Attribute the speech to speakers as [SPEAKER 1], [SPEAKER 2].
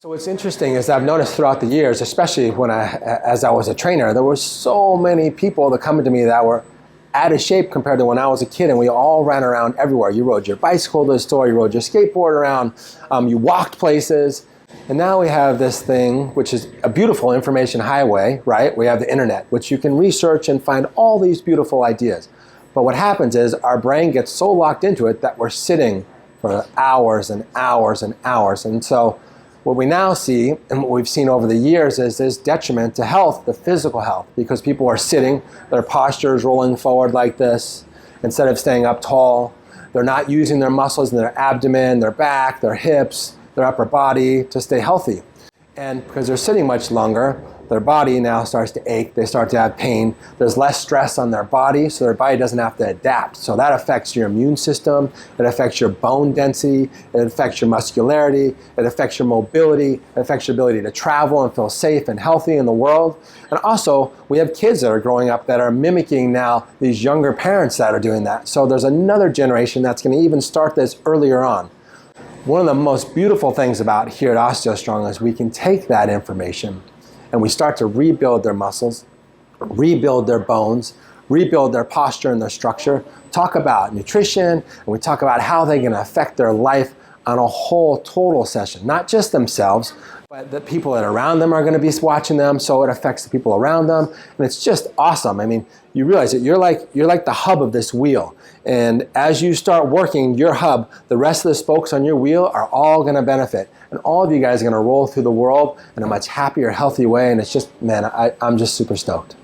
[SPEAKER 1] So what's interesting is I've noticed throughout the years, especially as I was a trainer, there were so many people that come to me that were out of shape compared to when I was a kid, and we all ran around everywhere. You rode your bicycle to the store, you rode your skateboard around, you walked places, and now we have this thing, which is a beautiful information highway, right? We have the internet, which you can research and find all these beautiful ideas. But what happens is our brain gets so locked into it that we're sitting for hours and hours and hours. And so what we now see, and what we've seen over the years, is this detriment to health, the physical health, because people are sitting, their posture is rolling forward like this, instead of staying up tall. They're not using their muscles in their abdomen, their back, their hips, their upper body to stay healthy. And because they're sitting much longer, their body now starts to ache, they start to have pain, there's less stress on their body, so their body doesn't have to adapt. So that affects your immune system, it affects your bone density, it affects your muscularity, it affects your mobility, it affects your ability to travel and feel safe and healthy in the world. And also, we have kids that are growing up that are mimicking now these younger parents that are doing that. So there's another generation that's going to even start this earlier on. One of the most beautiful things about here at OsteoStrong is we can take that information and we start to rebuild their muscles, rebuild their bones, rebuild their posture and their structure, talk about nutrition, and we talk about how they're going to affect their life on a whole total session. Not just themselves, but the people that are around them are going to be watching them, so it affects the people around them, and it's just awesome. I mean, you realize that you're like the hub of this wheel, and as you start working your hub, the rest of the spokes on your wheel are all going to benefit, and all of you guys are going to roll through the world in a much happier, healthy way, and it's just, man, I'm just super stoked.